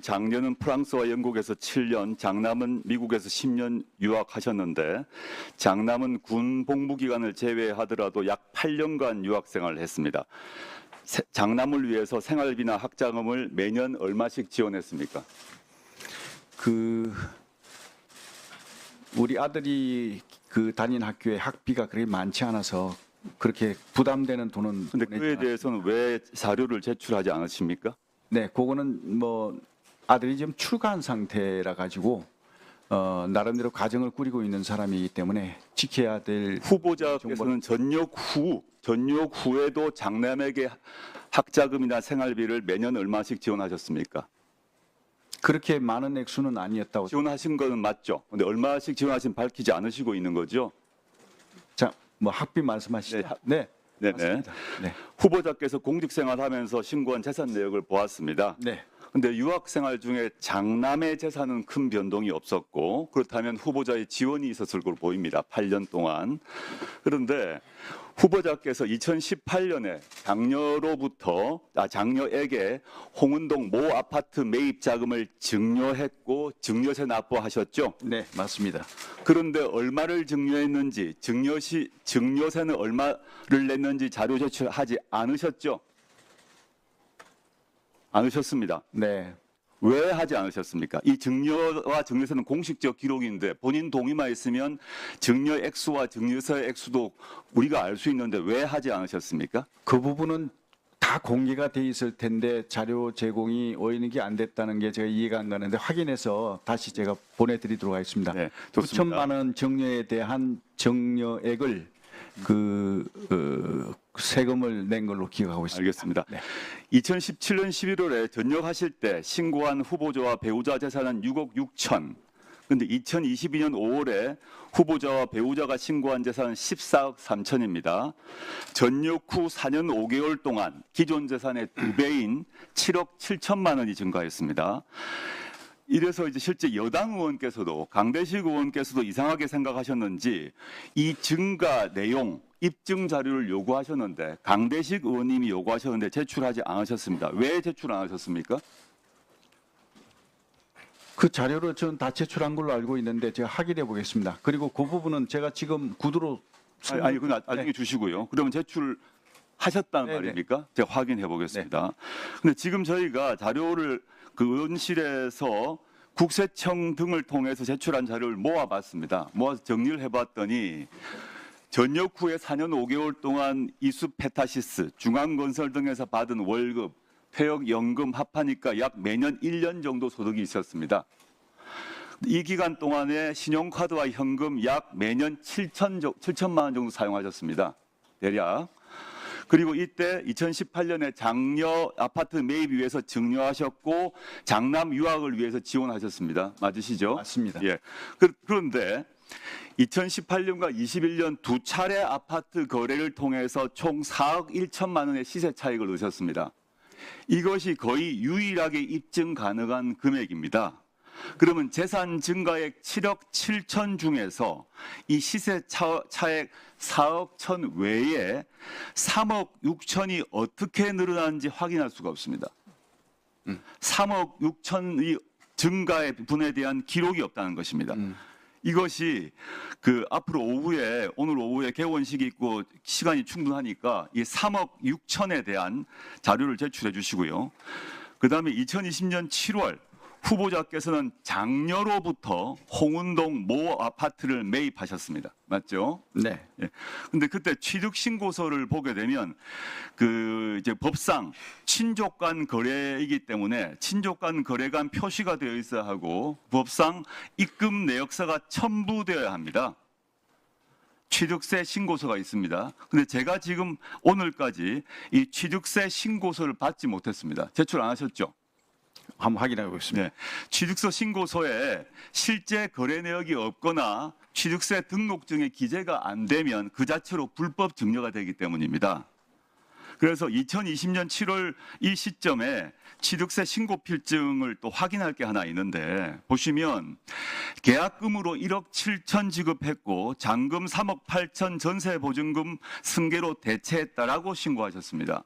장녀는 프랑스와 영국에서 7년, 장남은 미국에서 10년 유학하셨는데 장남은 군 복무 기간을 제외하더라도 약 8년간 유학 생활을 했습니다. 장남을 위해서 생활비나 학자금을 매년 얼마씩 지원했습니까? 우리 아들이 다닌 학교에 학비가 그렇게 많지 않아서 그렇게 부담되는 돈은. 근데 그에 대해서는 왜 자료를 제출하지 않으십니까? 네, 그거는 뭐 아들이 지금 출가한 상태라 가지고 나름대로 가정을 꾸리고 있는 사람이기 때문에 지켜야 될. 후보자께서는 전역 후에도 장남에게 학자금이나 생활비를 매년 얼마씩 지원하셨습니까? 그렇게 많은 액수는 아니었다고. 지원하신 거는 맞죠? 근데 얼마씩 지원하신 밝히지 않으시고 있는 거죠? 자, 뭐 학비 말씀하시죠? 네. 네네. 맞습니다. 네. 후보자께서 공직생활하면서 신고한 재산 내역을 보았습니다. 네. 근데 유학생활 중에 장남의 재산은 큰 변동이 없었고 그렇다면 후보자의 지원이 있었을 걸로 보입니다. 8년 동안. 그런데 후보자께서 2018년에 장녀에게 홍은동 모 아파트 매입 자금을 증여했고 증여세 납부하셨죠? 네, 맞습니다. 그런데 얼마를 증여했는지 증여세는 얼마를 냈는지 자료 제출하지 않으셨죠? 않으셨습니다. 네. 왜 하지 않으셨습니까? 이 증여와 증여세는 공식적 기록인데 본인 동의만 있으면 증여 액수와 증여세 액수도 우리가 알 수 있는데 왜 하지 않으셨습니까? 그 부분은 다 공개가 돼 있을 텐데 자료 제공이 오인이 안 됐다는 게 제가 이해가 안 가는데 확인해서 다시 제가 보내드리도록 하겠습니다. 네, 좋습니다. 9천만 원 증여에 대한 증여액을 세금을 낸 걸로 기억하고 있습니다. 알겠습니다. 네. 2017년 11월에 전역하실 때 신고한 후보자와 배우자 재산은 6억 6천. 근데 2022년 5월에 후보자와 배우자가 신고한 재산은 14억 3천입니다. 전역 후 4년 5개월 동안 기존 재산의 2배인 7억 7천만 원이 증가했습니다. 이래서 이제 실제 여당 의원께서도 강대식 의원께서도 이상하게 생각하셨는지 이 증가 내용 입증 자료를 요구하셨는데 강대식 의원님이 요구하셨는데 제출하지 않으셨습니다. 왜 제출 안 하셨습니까? 그 자료를 저는 다 제출한 걸로 알고 있는데 제가 확인해 보겠습니다. 그리고 그 부분은 제가 지금 구두로 아니 그건 나중에 주시고요. 그러면 제출하셨다는 네네. 말입니까? 제가 확인해 보겠습니다. 근데 지금 저희가 자료를 그 의원실에서 국세청 등을 통해서 제출한 자료를 모아봤습니다. 모아서 정리를 해봤더니 전역 후에 4년 5개월 동안 이수페타시스, 중앙건설 등에서 받은 월급, 퇴역연금 합하니까 약 매년 1년 정도 소득이 있었습니다. 이 기간 동안에 신용카드와 현금 약 매년 7천만 원 정도 사용하셨습니다. 대략. 그리고 이때 2018년에 장녀 아파트 매입 위해서 증여하셨고 장남 유학을 위해서 지원하셨습니다. 맞으시죠? 맞습니다. 예. 그런데 2018년과 21년 두 차례 아파트 거래를 통해서 총 4억 1천만 원의 시세 차익을 얻으셨습니다. 이것이 거의 유일하게 입증 가능한 금액입니다. 그러면 재산 증가액 7억 7천 중에서 이 시세 차액 4억 천 외에 3억 6천이 어떻게 늘어나는지 확인할 수가 없습니다. 3억 6천의 증가의 부분에 대한 기록이 없다는 것입니다. 이것이 앞으로 오늘 오후에 개원식이 있고 시간이 충분하니까 이 3억 6천에 대한 자료를 제출해 주시고요. 그다음에 2020년 7월 후보자께서는 장녀로부터 홍은동 모 아파트를 매입하셨습니다. 맞죠? 네. 예. 근데 그때 취득 신고서를 보게 되면 이제 법상 친족 간 거래이기 때문에 친족 간 거래가 표시가 되어 있어야 하고 법상 입금 내역서가 첨부되어야 합니다. 취득세 신고서가 있습니다. 근데 제가 지금 오늘까지 이 취득세 신고서를 받지 못했습니다. 제출 안 하셨죠? 한번 확인해 보겠습니다. 네. 취득세 신고서에 실제 거래 내역이 없거나 취득세 등록증에 기재가 안 되면 그 자체로 불법 증여가 되기 때문입니다. 그래서 2020년 7월 이 시점에 취득세 신고 필증을 또 확인할 게 하나 있는데 보시면 계약금으로 1억 7천 지급했고 잔금 3억 8천 전세 보증금 승계로 대체했다라고 신고하셨습니다.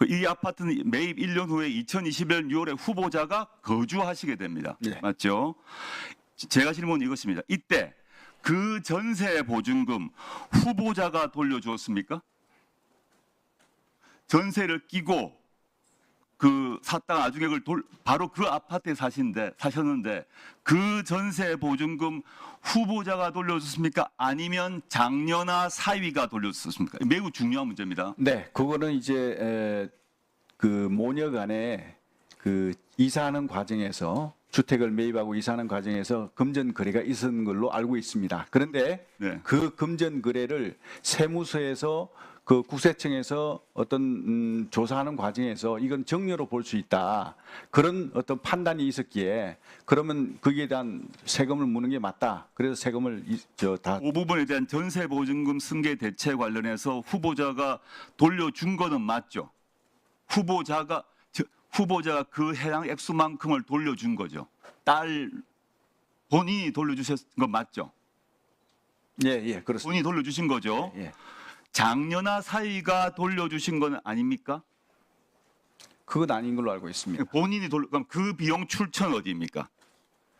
이 아파트는 매입 1년 후에 2021년 6월에 후보자가 거주하시게 됩니다. 네. 맞죠? 제가 질문은 이것입니다. 이때 그 전세 보증금 후보자가 돌려주었습니까? 전세를 끼고 그 샀다가 나중에 그걸 바로 그 아파트에 사셨는데 그 전세 보증금 후보자가 돌려줬습니까? 아니면 장녀나 사위가 돌려줬습니까? 매우 중요한 문제입니다. 네, 그거는 이제 그 모녀간에 그 이사하는 과정에서 주택을 매입하고 이사하는 과정에서 금전 거래가 있었는 걸로 알고 있습니다. 그런데 네. 그 금전 거래를 세무서에서 그 국세청에서 어떤 조사하는 과정에서 이건 정려로 볼 수 있다. 그런 어떤 판단이 있었기에 그러면 거기에 대한 세금을 무는 게 맞다. 그래서 세금을 다 그 부분에 대한 전세 보증금 승계 대체 관련해서 후보자가 돌려준 거는 맞죠? 후보자가 그 해당 액수만큼을 돌려준 거죠. 딸 본인이 돌려주신 건 맞죠? 예, 그렇습니다. 본인이 돌려주신 거죠. 예. 장녀나 사위가 돌려주신 건 아닙니까? 그건 아닌 걸로 알고 있습니다. 그럼 그 비용 출처는 어디입니까?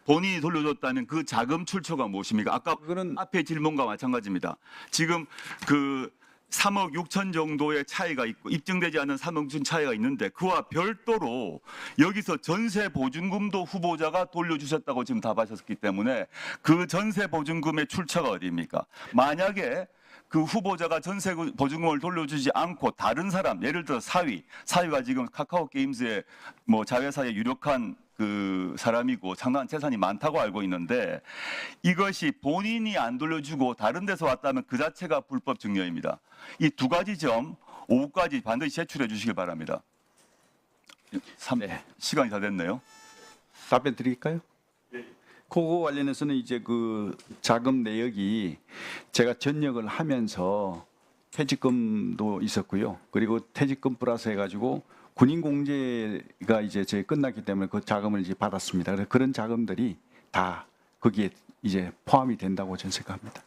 본인이 돌려줬다면 그 자금 출처가 무엇입니까? 아까 그거는 앞에 질문과 마찬가지입니다. 지금 그 3억 6천 정도의 차이가 있고 입증되지 않은 3억 6천 차이가 있는데 그와 별도로 여기서 전세 보증금도 후보자가 돌려주셨다고 지금 답하셨기 때문에 그 전세 보증금의 출처가 어디입니까? 만약에 그 후보자가 전세 보증금을 돌려주지 않고 다른 사람, 예를 들어 사위가 지금 카카오 게임즈의 뭐 자회사의 유력한 그 사람이고 상당한 재산이 많다고 알고 있는데 이것이 본인이 안 돌려주고 다른 데서 왔다면 그 자체가 불법 증여입니다. 이 두 가지 점 오후까지 반드시 제출해 주시길 바랍니다. 네. 시간이 다 됐네요. 답변 드릴까요? 그거 관련해서는 이제 그 자금 내역이 제가 전역을 하면서 퇴직금도 있었고요. 그리고 퇴직금 플러스 해가지고 군인 공제가 이제 저희 끝났기 때문에 그 자금을 이제 받았습니다. 그래서 그런 자금들이 다 거기에 이제 포함이 된다고 저는 생각합니다.